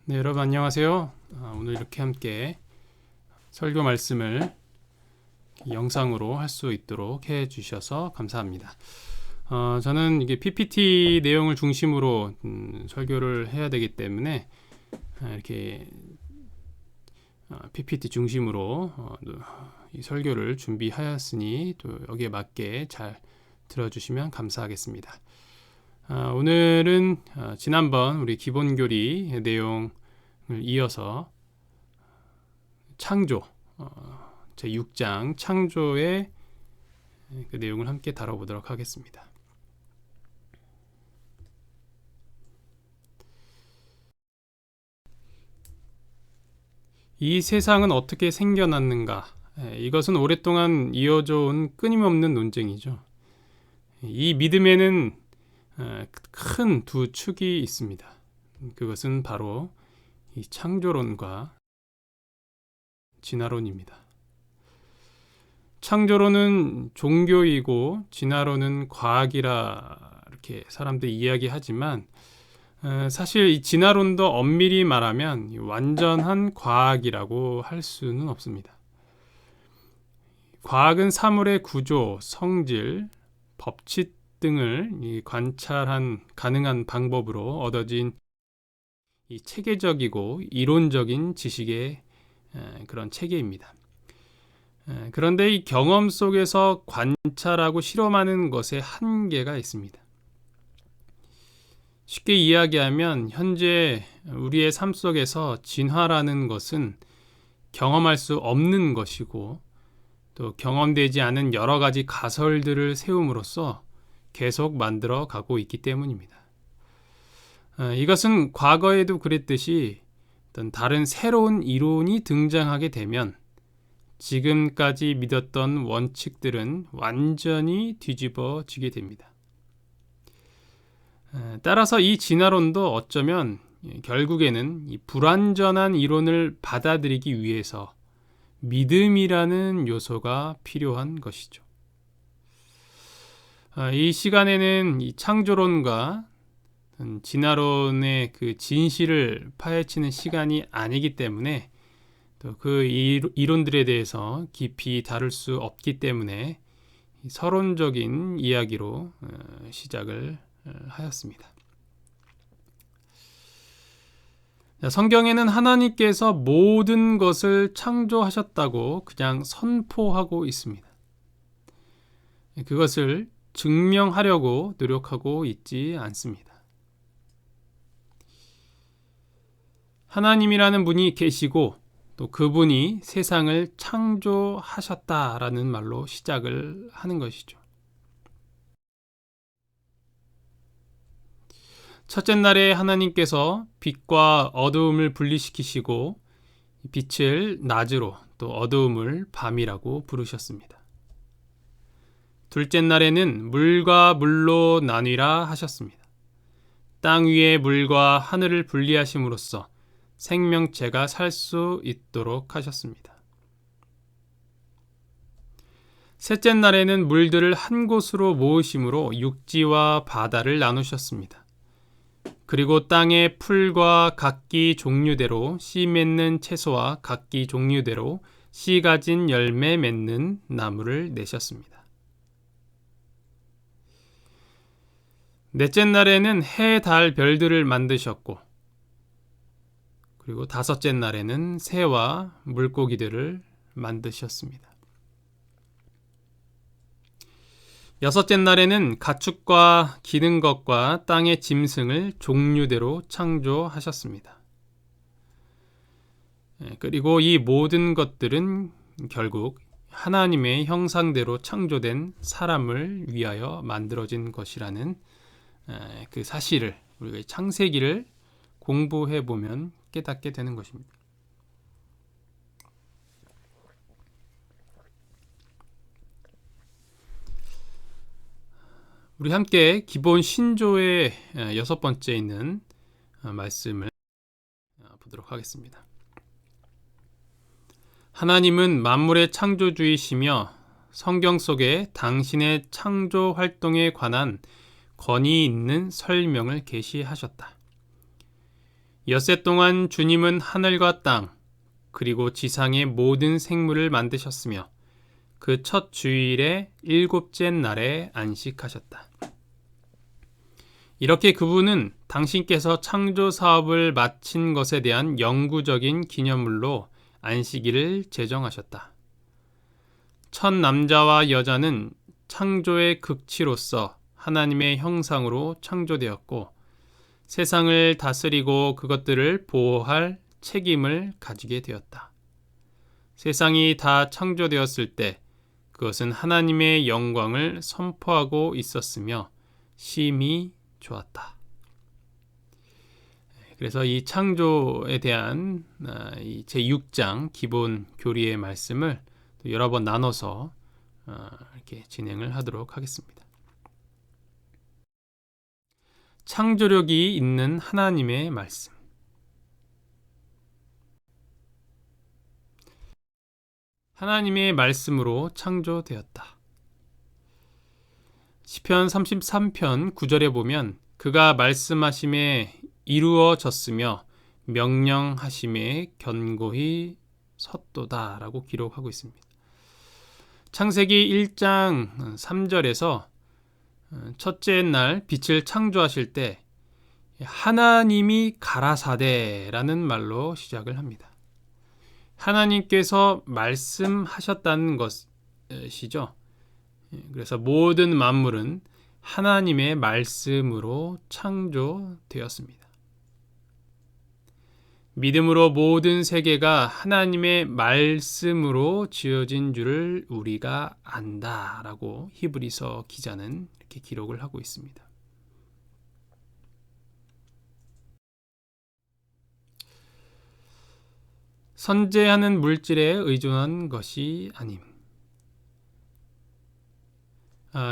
네, 여러분 안녕하세요. 오늘 이렇게 함께 설교 말씀을 영상으로 할 수 있도록 해 주셔서 감사합니다. 저는 이게 PPT 내용을 중심으로 설교를 해야 되기 때문에 이렇게 PPT 중심으로 이 설교를 준비하였으니 또 여기에 맞게 잘 들어주시면 감사하겠습니다. 오늘은 지난번 우리 기본교리 내용을 이어서 창조 제 6장 창조의 그 내용을 함께 다뤄보도록 하겠습니다. 이 세상은 어떻게 생겨났는가? 이것은 오랫동안 이어져 온 끊임없는 논쟁이죠. 이 믿음에는 큰 두 축이 있습니다. 그것은 바로 이 창조론과 진화론입니다. 창조론은 종교이고 진화론은 과학이라 이렇게 사람들이 이야기하지만 사실 이 진화론도 엄밀히 말하면 완전한 과학이라고 할 수는 없습니다. 과학은 사물의 구조, 성질, 법칙 등을 관찰한 가능한 방법으로 얻어진 이 체계적이고 이론적인 지식의 그런 체계입니다. 그런데 이 경험 속에서 관찰하고 실험하는 것에 한계가 있습니다. 쉽게 이야기하면 현재 우리의 삶 속에서 진화라는 것은 경험할 수 없는 것이고 또 경험되지 않은 여러 가지 가설들을 세움으로써 계속 만들어 가고 있기 때문입니다. 이것은 과거에도 그랬듯이 어떤 다른 새로운 이론이 등장하게 되면 지금까지 믿었던 원칙들은 완전히 뒤집어지게 됩니다. 따라서 이 진화론도 어쩌면 결국에는 이 불완전한 이론을 받아들이기 위해서 믿음이라는 요소가 필요한 것이죠. 이 시간에는 이 창조론과 진화론의 그 진실을 파헤치는 시간이 아니기 때문에 또 그 이론들에 대해서 깊이 다룰 수 없기 때문에 서론적인 이야기로 시작을 하였습니다. 성경에는 하나님께서 모든 것을 창조하셨다고 그냥 선포하고 있습니다. 그것을 증명하려고 노력하고 있지 않습니다. 하나님이라는 분이 계시고 또 그분이 세상을 창조하셨다라는 말로 시작을 하는 것이죠. 첫째 날에 하나님께서 빛과 어두움을 분리시키시고 빛을 낮으로 또 어두움을 밤이라고 부르셨습니다. 둘째 날에는 물과 물로 나뉘라 하셨습니다. 땅 위의 물과 하늘을 분리하심으로써 생명체가 살 수 있도록 하셨습니다. 셋째 날에는 물들을 한 곳으로 모으심으로 육지와 바다를 나누셨습니다. 그리고 땅의 풀과 각기 종류대로 씨 맺는 채소와 각기 종류대로 씨 가진 열매 맺는 나무를 내셨습니다. 넷째 날에는 해, 달, 별들을 만드셨고 그리고 다섯째 날에는 새와 물고기들을 만드셨습니다. 여섯째 날에는 가축과 기는 것과 땅의 짐승을 종류대로 창조하셨습니다. 그리고 이 모든 것들은 결국 하나님의 형상대로 창조된 사람을 위하여 만들어진 것이라는 그 사실을 우리가 창세기를 공부해 보면 깨닫게 되는 것입니다. 우리 함께 기본 신조의 여섯 번째 있는 말씀을 보도록 하겠습니다. 하나님은 만물의 창조주이시며 성경 속에 당신의 창조 활동에 관한 권위 있는 설명을 계시하셨다. 엿새 동안 주님은 하늘과 땅 그리고 지상의 모든 생물을 만드셨으며 그 첫 주일의 일곱째 날에 안식하셨다. 이렇게 그분은 당신께서 창조 사업을 마친 것에 대한 영구적인 기념물로 안식일을 제정하셨다. 첫 남자와 여자는 창조의 극치로서 하나님의 형상으로 창조되었고 세상을 다스리고 그것들을 보호할 책임을 가지게 되었다. 세상이 다 창조되었을 때 그것은 하나님의 영광을 선포하고 있었으며 심히 좋았다. 그래서 이 창조에 대한 이 제6장 기본 교리의 말씀을 여러 번 나눠서 이렇게 진행을 하도록 하겠습니다. 창조력이 있는 하나님의 말씀. 하나님의 말씀으로 창조되었다. 시편 33편 9절에 보면 그가 말씀하심에 이루어졌으며 명령하심에 견고히 섰도다 라고 기록하고 있습니다. 창세기 1장 3절에서 첫째 날 빛을 창조하실 때 하나님이 가라사대라는 말로 시작을 합니다. 하나님께서 말씀하셨다는 것이죠. 그래서 모든 만물은 하나님의 말씀으로 창조되었습니다. 믿음으로 모든 세계가 하나님의 말씀으로 지어진 줄을 우리가 안다라고 히브리서 기자는 이렇게 기록을 하고 있습니다. 선재하는 물질에 의존한 것이 아님.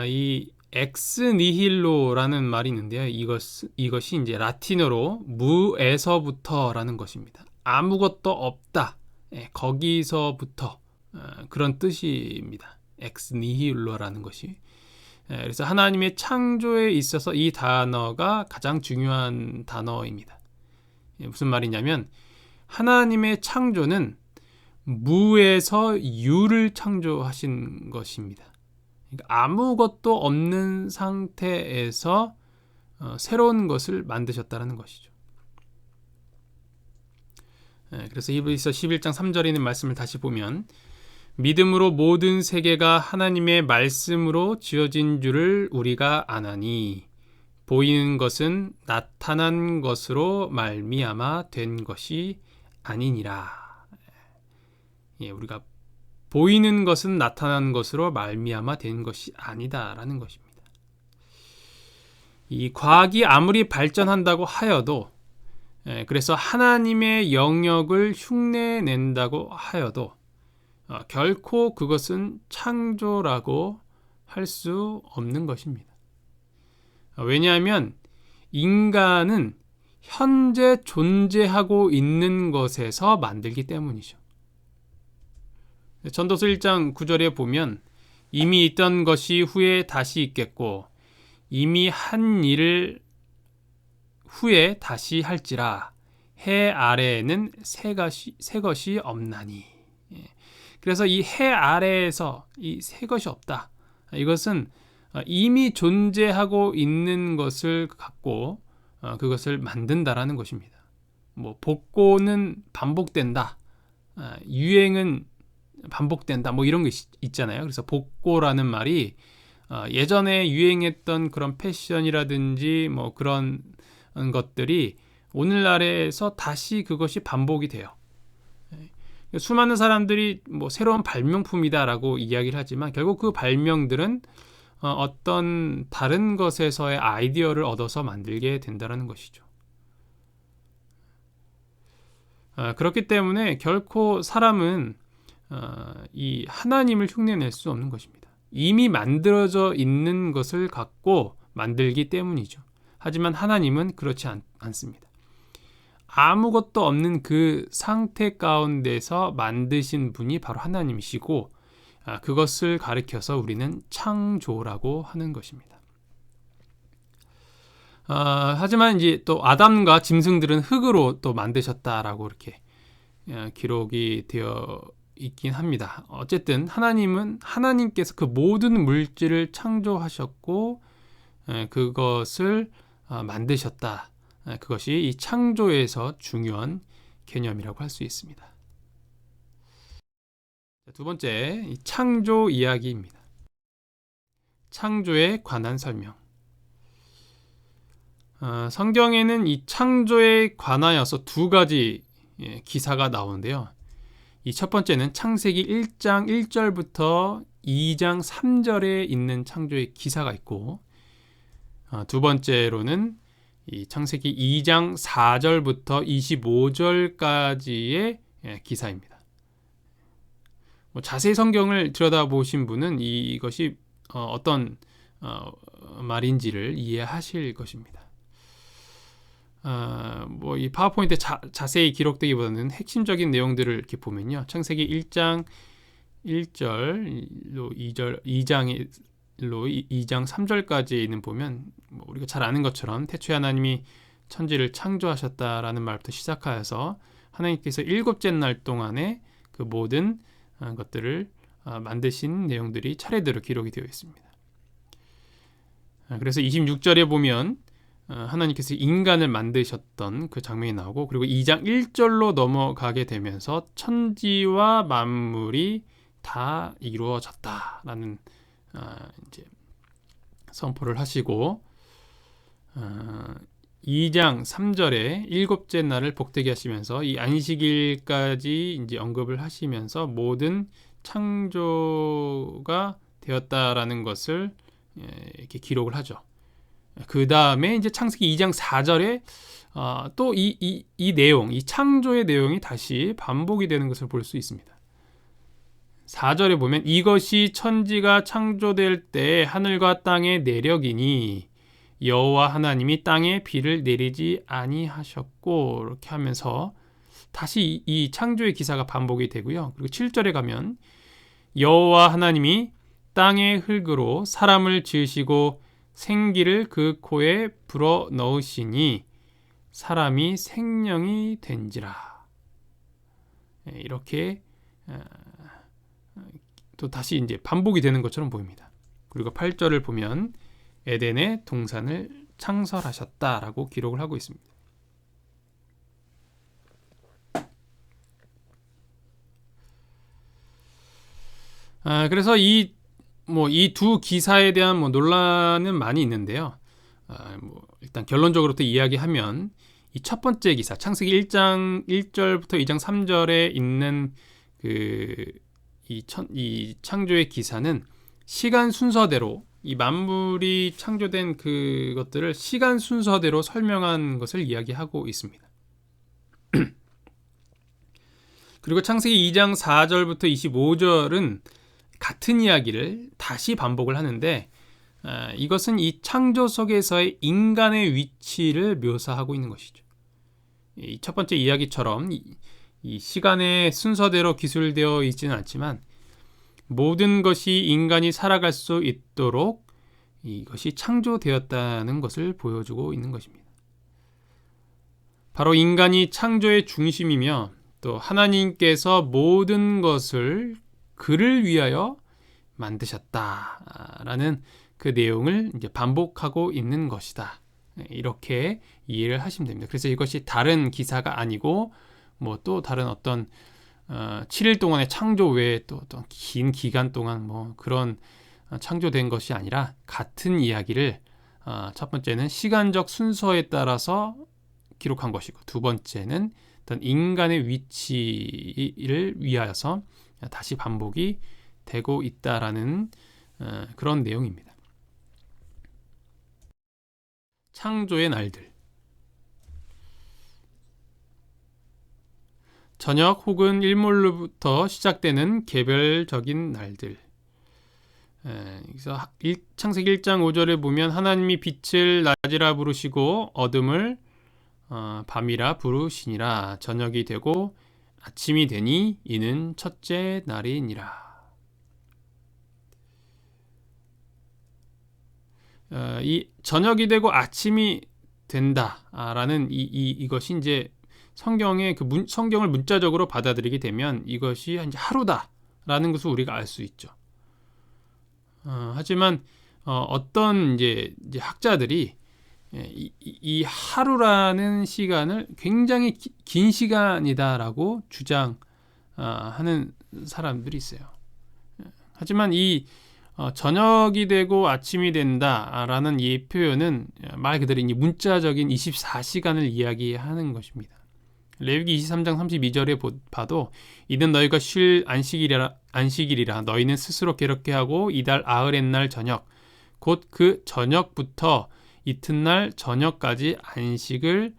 이 엑스니힐로라는 말이 있는데요. 이것이 이제 라틴어로 무에서부터라는 것입니다. 아무것도 없다. 거기서부터 그런 뜻입니다. 엑스니힐로라는 것이. 그래서 하나님의 창조에 있어서 이 단어가 가장 중요한 단어입니다. 무슨 말이냐면 하나님의 창조는 무에서 유를 창조하신 것입니다. 그러니까 아무것도 없는 상태에서 새로운 것을 만드셨다는 것이죠. 그래서 히브리서 11장 3절에 있는 말씀을 다시 보면 믿음으로 모든 세계가 하나님의 말씀으로 지어진 줄을 우리가 아나니 보이는 것은 나타난 것으로 말미암아 된 것이 아니니라. 우리가 보이는 것은 나타난 것으로 말미암아 된 것이 아니다라는 것입니다. 이 과학이 아무리 발전한다고 하여도 그래서 하나님의 영역을 흉내낸다고 하여도 결코 그것은 창조라고 할 수 없는 것입니다. 왜냐하면 인간은 현재 존재하고 있는 것에서 만들기 때문이죠. 전도서 1장 9절에 보면 이미 있던 것이 후에 다시 있겠고 이미 한 일을 후에 다시 할지라 해 아래에는 새 것이 없나니. 그래서 이 해 아래에서 이 새 것이 없다. 이것은 이미 존재하고 있는 것을 갖고 그것을 만든다라는 것입니다. 뭐 복고는 반복된다. 유행은 반복된다. 뭐 이런 게 있잖아요. 그래서 복고라는 말이 예전에 유행했던 그런 패션이라든지 뭐 그런 것들이 오늘날에서 다시 그것이 반복이 돼요. 수많은 사람들이 뭐 새로운 발명품이다라고 이야기를 하지만 결국 그 발명들은 어떤 다른 것에서의 아이디어를 얻어서 만들게 된다는 것이죠. 그렇기 때문에 결코 사람은 이 하나님을 흉내낼 수 없는 것입니다. 이미 만들어져 있는 것을 갖고 만들기 때문이죠. 하지만 하나님은 그렇지 않습니다. 아무것도 없는 그 상태 가운데서 만드신 분이 바로 하나님이시고 그것을 가리켜서 우리는 창조라고 하는 것입니다. 하지만 이제 또 아담과 짐승들은 흙으로 또 만드셨다라고 이렇게 기록이 되어 있긴 합니다. 어쨌든 하나님께서 그 모든 물질을 창조하셨고 그것을 만드셨다. 그것이 이 창조에서 중요한 개념이라고 할 수 있습니다. 두 번째, 이 창조 이야기입니다. 창조에 관한 설명. 성경에는 이 창조에 관하여서 두 가지 기사가 나오는데요. 이 첫 번째는 창세기 1장 1절부터 2장 3절에 있는 창조의 기사가 있고, 두 번째로는 이 창세기 2장 4절부터 25절까지의 기사입니다. 자세히 성경을 들여다보신 분은 이것이 어떤 말인지를 이해하실 것입니다. 이 파워포인트에 자세히 기록되기보다는 핵심적인 내용들을 이렇게 보면요. 창세기 1장 1절로 2장 3절까지 있는 보면 우리가 잘 아는 것처럼 태초에 하나님이 천지를 창조하셨다라는 말부터 시작하여서 하나님께서 일곱째 날 동안에 그 모든 것들을 만드신 내용들이 차례대로 기록이 되어 있습니다. 그래서 26절에 보면 하나님께서 인간을 만드셨던 그 장면이 나오고, 그리고 2장 1절로 넘어가게 되면서 천지와 만물이 다 이루어졌다라는 이제 선포를 하시고, 2장 3절에 일곱째 날을 복되게 하시면서 이 안식일까지 이제 언급을 하시면서 모든 창조가 되었다라는 것을 이렇게 기록을 하죠. 그 다음에 이제 창세기 2장 4절에 또 이 내용, 이 창조의 내용이 다시 반복이 되는 것을 볼 수 있습니다. 4절에 보면 이것이 천지가 창조될 때 하늘과 땅의 내력이니 여호와 하나님이 땅에 비를 내리지 아니하셨고, 이렇게 하면서 다시 이 창조의 기사가 반복이 되고요. 그리고 7절에 가면 여호와 하나님이 땅의 흙으로 사람을 지으시고 생기를 그 코에 불어 넣으시니 사람이 생명이 된지라. 이렇게 또 다시 이제 반복이 되는 것처럼 보입니다. 그리고 8절을 보면 에덴의 동산을 창설하셨다라고 기록을 하고 있습니다. 그래서 이 두 기사에 대한 논란은 많이 있는데요. 일단 결론적으로 또 이야기하면 이 첫 번째 기사, 창세기 1장 1절부터 2장 3절에 있는 이 창조의 기사는 시간 순서대로, 이 만물이 창조된 그것들을 시간 순서대로 설명한 것을 이야기하고 있습니다. 그리고 창세기 2장 4절부터 25절은 같은 이야기를 다시 반복을 하는데, 이것은 이 창조 속에서의 인간의 위치를 묘사하고 있는 것이죠. 이 첫 번째 이야기처럼 이 시간의 순서대로 기술되어 있지는 않지만 모든 것이 인간이 살아갈 수 있도록 이것이 창조되었다는 것을 보여주고 있는 것입니다. 바로 인간이 창조의 중심이며 또 하나님께서 모든 것을 그를 위하여 만드셨다라는 그 내용을 이제 반복하고 있는 것이다. 이렇게 이해를 하시면 됩니다. 그래서 이것이 다른 기사가 아니고 또 다른 어떤 7일 동안의 창조 외에 또 어떤 긴 기간 동안 그런 창조된 것이 아니라 같은 이야기를 첫 번째는 시간적 순서에 따라서 기록한 것이고, 두 번째는 어떤 인간의 위치를 위하여서 다시 반복이 되고 있다라는 그런 내용입니다. 창조의 날들. 저녁 혹은 일몰로부터 시작되는 개별적인 날들. 그래서 창세기 1장 5절에 보면 하나님이 빛을 낮이라 부르시고 어둠을 밤이라 부르시니라. 저녁이 되고 아침이 되니 이는 첫째 날이니라. 이 저녁이 되고 아침이 된다라는 이것이 이제 성경의 성경을 문자적으로 받아들이게 되면 이것이 이제 하루다라는 것을 우리가 알 수 있죠. 하지만 어떤 이제 학자들이 이 하루라는 시간을 굉장히 긴 시간이다라고 주장하는 사람들이 있어요. 하지만 이 저녁이 되고 아침이 된다라는 이 표현은 말 그대로 이 문자적인 24시간을 이야기하는 것입니다. 레위기 23장 32절에 봐도 이는 너희가 쉴 안식일이라 너희는 스스로 괴롭게 하고 이달 아흐렛날 저녁 곧 그 저녁부터 이튿날 저녁까지 안식을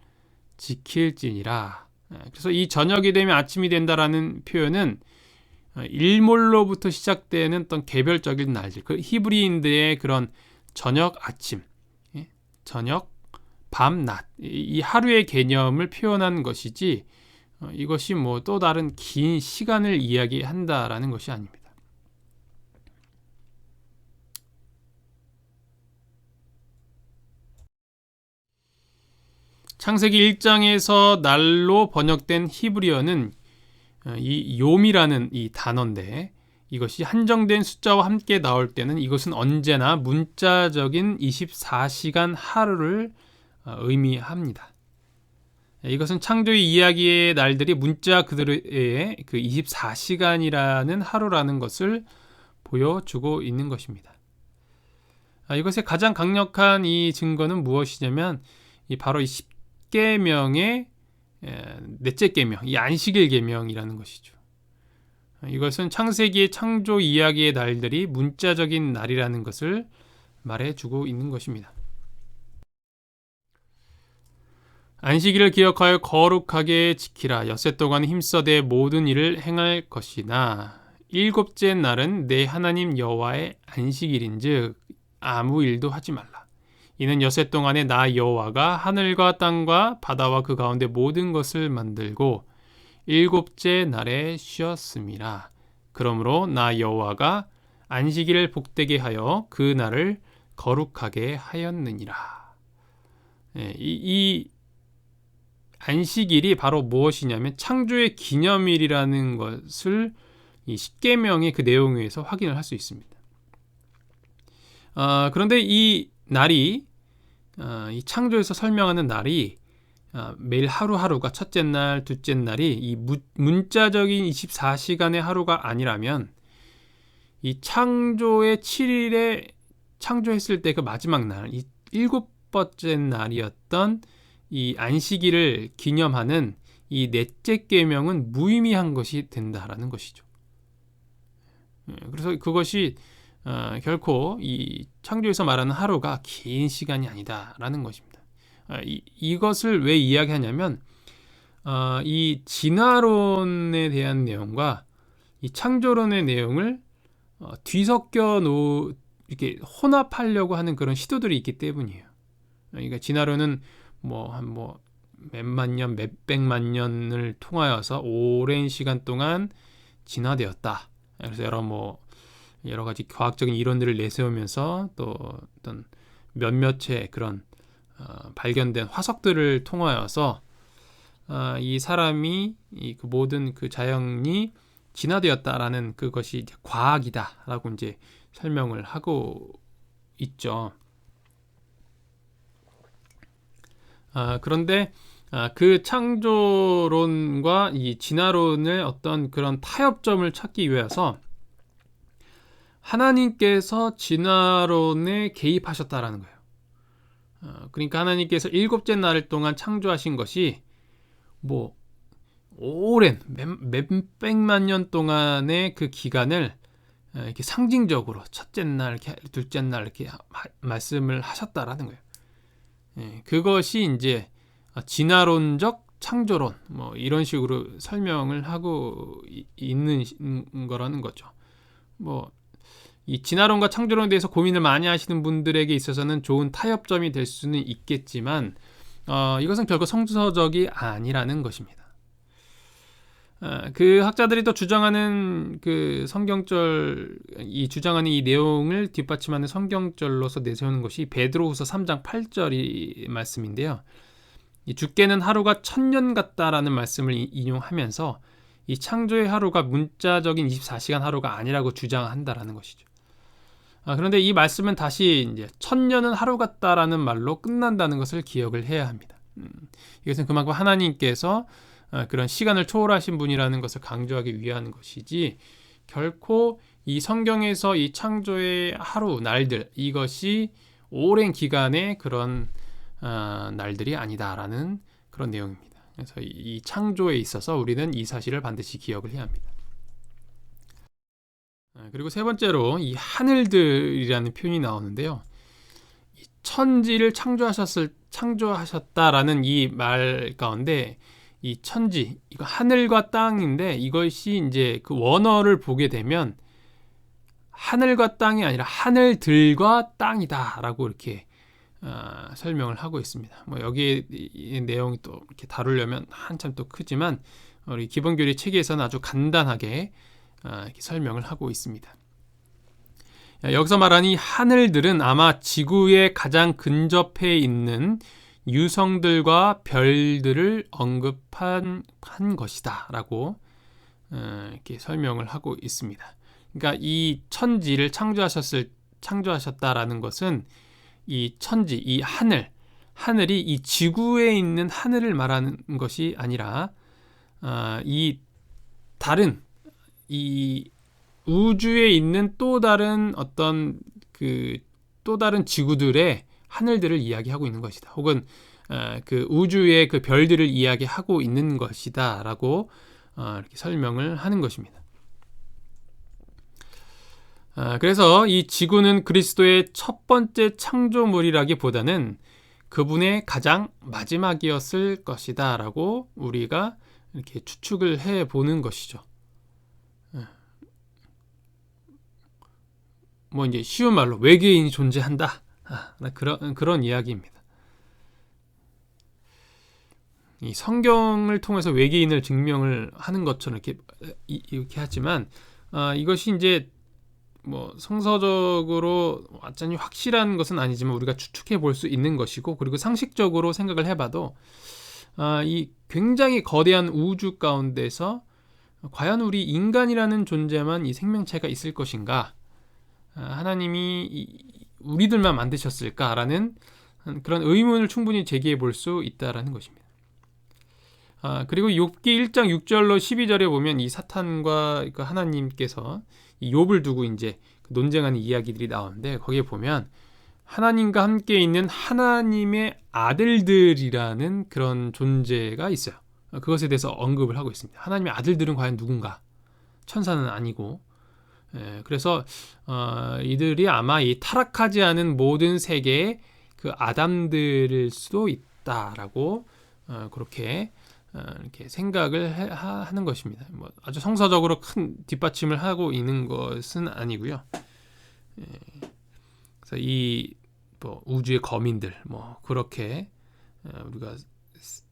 지킬지니라. 그래서 이 저녁이 되면 아침이 된다라는 표현은 일몰로부터 시작되는 어떤 개별적인 날들, 그 히브리인들의 그런 저녁, 아침, 저녁, 밤, 낮, 이 하루의 개념을 표현한 것이지 이것이 뭐 또 다른 긴 시간을 이야기한다라는 것이 아닙니다. 창세기 1장에서 날로 번역된 히브리어는 이 욤이라는 이 단어인데 이것이 한정된 숫자와 함께 나올 때는 이것은 언제나 문자적인 24시간 하루를 의미합니다. 이것은 창조의 이야기의 날들이 문자 그대로의 그 24시간이라는 하루라는 것을 보여주고 있는 것입니다. 이것의 가장 강력한 이 증거는 무엇이냐면 바로 이 10계명의 넷째 계명, 이 안식일 계명이라는 것이죠. 이것은 창세기의 창조 이야기의 날들이 문자적인 날이라는 것을 말해주고 있는 것입니다. 안식일을 기억하여 거룩하게 지키라. 엿새 동안 힘써대 모든 일을 행할 것이나 일곱째 날은 내 하나님 여호와의 안식일인즉 아무 일도 하지 말라. 이는 엿새 동안에 나 여호와가 하늘과 땅과 바다와 그 가운데 모든 것을 만들고 일곱째 날에 쉬었음이라. 그러므로 나 여호와가 안식일을 복되게 하여 그 날을 거룩하게 하였느니라. 이 안식일이 바로 무엇이냐면 창조의 기념일이라는 것을 이 십계명의 그 내용에서 확인을 할 수 있습니다. 그런데 이 날이 이 창조에서 설명하는 날이 매일 하루하루가 첫째 날, 둘째 날이 이 문자적인 24시간의 하루가 아니라면 이 창조의 7일에 창조했을 때 그 마지막 날, 이 일곱 번째 날이었던 이 안식일을 기념하는 이 넷째 계명은 무의미한 것이 된다라는 것이죠. 그래서 그것이 결코 이 창조에서 말하는 하루가 긴 시간이 아니다라는 것입니다. 이것을 왜 이야기하냐면 이 진화론에 대한 내용과 이 창조론의 내용을 뒤섞여 이렇게 혼합하려고 하는 그런 시도들이 있기 때문이에요. 그러니까 진화론은 몇만 년, 몇백만 년을 통하여서 오랜 시간 동안 진화되었다. 그래서 여러 가지 과학적인 이론들을 내세우면서 또 어떤 몇몇의 그런 발견된 화석들을 통하여서 이 사람이 그 모든 그 자연이 진화되었다라는 그것이 이제 과학이다라고 이제 설명을 하고 있죠. 그런데 그 창조론과 이 진화론의 어떤 그런 타협점을 찾기 위해서 하나님께서 진화론에 개입하셨다라는 거예요. 그러니까 하나님께서 일곱째 날 동안 창조하신 것이 오랜 몇백만 년 동안의 그 기간을 이렇게 상징적으로 첫째 날, 둘째 날 이렇게 말씀을 하셨다라는 거예요. 그것이 이제 진화론적 창조론 이런 식으로 설명을 하고 있는 거라는 거죠. 이 진화론과 창조론에 대해서 고민을 많이 하시는 분들에게 있어서는 좋은 타협점이 될 수는 있겠지만 이것은 결코 성서적이 아니라는 것입니다. 그 학자들이 또 주장하는 그 성경절, 이 주장하는 이 내용을 뒷받침하는 성경절로서 내세우는 것이 베드로후서 3장 8절이 말씀인데요. 이 주께는 하루가 1000년 같다라는 말씀을 인용하면서 이 창조의 하루가 문자적인 24시간 하루가 아니라고 주장한다라는 것이죠. 그런데 이 말씀은 다시 이제 1000년은 하루 같다라는 말로 끝난다는 것을 기억을 해야 합니다. 이것은 그만큼 하나님께서 그런 시간을 초월하신 분이라는 것을 강조하기 위한 것이지, 결코 이 성경에서 이 창조의 하루, 날들, 이것이 오랜 기간의 그런 날들이 아니다라는 그런 내용입니다. 그래서 이 창조에 있어서 우리는 이 사실을 반드시 기억을 해야 합니다. 그리고 세 번째로 이 하늘들이라는 표현이 나오는데요. 이 천지를 창조하셨다라는 이 말 가운데 이 천지, 이거 하늘과 땅인데, 이것이 이제 그 원어를 보게 되면 하늘과 땅이 아니라 하늘들과 땅이다라고 이렇게 설명을 하고 있습니다. 뭐 여기 이 내용이 또 이렇게 다루려면 한참 또 크지만 우리 기본교리 체계에서는 아주 간단하게 이렇게 설명을 하고 있습니다. 여기서 말하는 이 하늘들은 아마 지구에 가장 근접해 있는 유성들과 별들을 언급한 것이다 라고 이렇게 설명을 하고 있습니다. 그러니까 이 천지를 창조하셨다라는 것은 이 천지, 이 하늘이 이 지구에 있는 하늘을 말하는 것이 아니라 이 다른 이 우주에 있는 또 다른 어떤 또 다른 지구들의 하늘들을 이야기하고 있는 것이다. 혹은 그 우주의 그 별들을 이야기하고 있는 것이다라고 이렇게 설명을 하는 것입니다. 그래서 이 지구는 그리스도의 첫 번째 창조물이라기보다는 그분의 가장 마지막이었을 것이다라고 우리가 이렇게 추측을 해 보는 것이죠. 뭐 이제 쉬운 말로 외계인이 존재한다. 그런 이야기입니다. 이 성경을 통해서 외계인을 증명을 하는 것처럼 이렇게 하지만 이것이 이제 뭐 성서적으로 완전히 확실한 것은 아니지만 우리가 추측해 볼 수 있는 것이고, 그리고 상식적으로 생각을 해봐도 이 굉장히 거대한 우주 가운데서 과연 우리 인간이라는 존재만 이 생명체가 있을 것인가? 하나님이 우리들만 만드셨을까라는 그런 의문을 충분히 제기해 볼 수 있다라는 것입니다. 그리고 욥기 1장 6절로 12절에 보면 이 사탄과 하나님께서 이 욥을 두고 이제 논쟁하는 이야기들이 나오는데, 거기에 보면 하나님과 함께 있는 하나님의 아들들이라는 그런 존재가 있어요. 그것에 대해서 언급을 하고 있습니다. 하나님의 아들들은 과연 누군가? 천사는 아니고. 그래서 이들이 아마 이 타락하지 않은 모든 세계의 그 아담들일 수도 있다라고 그렇게 이렇게 생각을 하는 것입니다. 뭐 아주 성서적으로 큰 뒷받침을 하고 있는 것은 아니고요. 그래서 이 뭐 우주의 거민들 뭐 그렇게 우리가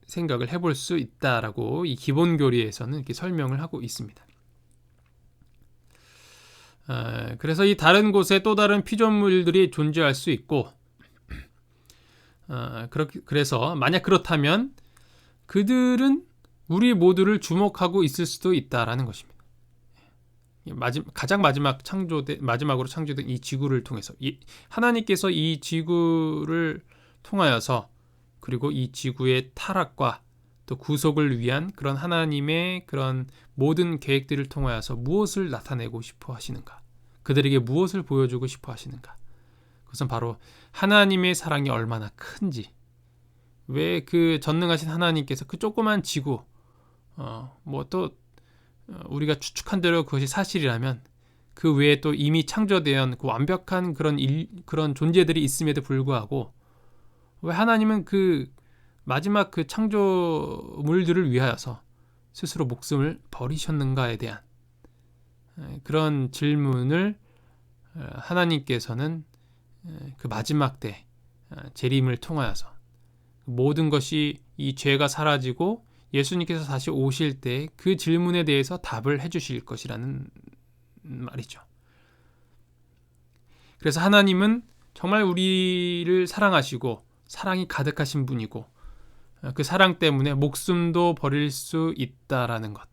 생각을 해볼 수 있다라고 이 기본 교리에서는 이렇게 설명을 하고 있습니다. 그래서 이 다른 곳에 또 다른 피조물들이 존재할 수 있고, 그래서 만약 그렇다면 그들은 우리 모두를 주목하고 있을 수도 있다라는 것입니다. 가장 마지막으로 창조된 이 지구를 통해서 하나님께서 이 지구를 통하여서, 그리고 이 지구의 타락과 또 구속을 위한 그런 하나님의 그런 모든 계획들을 통하여서 무엇을 나타내고 싶어 하시는가? 그들에게 무엇을 보여주고 싶어 하시는가? 그것은 바로 하나님의 사랑이 얼마나 큰지, 왜 그 전능하신 하나님께서 그 조그만 지구, 뭐 또 우리가 추측한 대로 그것이 사실이라면 그 외에 또 이미 창조된 그 완벽한 그런 존재들이 있음에도 불구하고 왜 하나님은 그 마지막 그 창조물들을 위하여서 스스로 목숨을 버리셨는가에 대한 그런 질문을 하나님께서는 그 마지막 때 재림을 통하여서 모든 것이 이 죄가 사라지고 예수님께서 다시 오실 때 그 질문에 대해서 답을 해주실 것이라는 말이죠. 그래서 하나님은 정말 우리를 사랑하시고 사랑이 가득하신 분이고 그 사랑 때문에 목숨도 버릴 수 있다라는 것.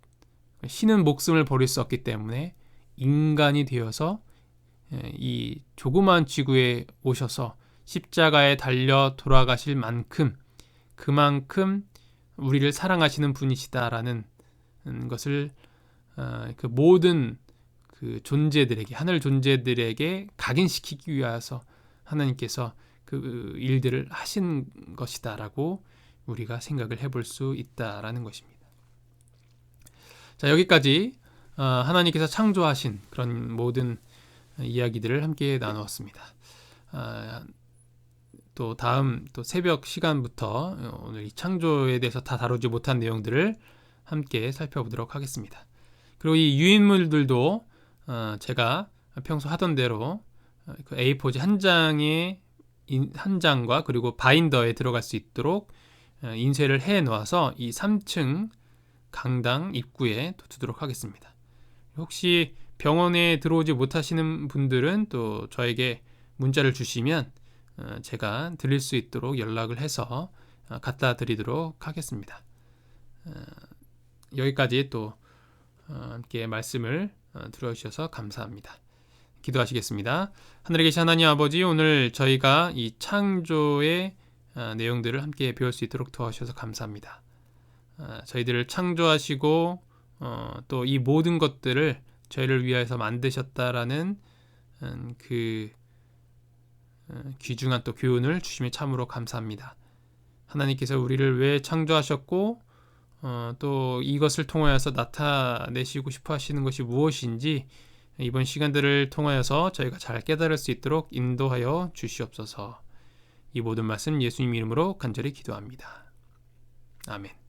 신은 목숨을 버릴 수 없기 때문에 인간이 되어서 이 조그마한 지구에 오셔서 십자가에 달려 돌아가실 만큼 그만큼 우리를 사랑하시는 분이시다라는 것을 그 모든 그 존재들에게, 하늘 존재들에게 각인시키기 위해서 하나님께서 그 일들을 하신 것이다라고 우리가 생각을 해볼 수 있다라는 것입니다. 자, 여기까지 하나님께서 창조하신 그런 모든 이야기들을 함께 나누었습니다. 또 다음 또 새벽 시간부터 오늘 이 창조에 대해서 다 다루지 못한 내용들을 함께 살펴보도록 하겠습니다. 그리고 이 유인물들도 제가 평소 하던 대로 그 A4지 한 장과 그리고 바인더에 들어갈 수 있도록 인쇄를 해 놓아서 이 3층 강당 입구에 또 두도록 하겠습니다. 혹시 병원에 들어오지 못하시는 분들은 또 저에게 문자를 주시면 제가 드릴 수 있도록 연락을 해서 갖다 드리도록 하겠습니다. 여기까지 또 함께 말씀을 들어주셔서 감사합니다. 기도하시겠습니다. 하늘에 계신 하나님 아버지, 오늘 저희가 이 창조의 내용들을 함께 배울 수 있도록 도와주셔서 감사합니다. 저희들을 창조하시고 또 이 모든 것들을 저희를 위하여서 만드셨다라는 그 귀중한 또 교훈을 주심에 참으로 감사합니다. 하나님께서 우리를 왜 창조하셨고 또 이것을 통하여서 나타내시고 싶어 하시는 것이 무엇인지 이번 시간들을 통하여서 저희가 잘 깨달을 수 있도록 인도하여 주시옵소서. 이 모든 말씀 예수님 이름으로 간절히 기도합니다. 아멘.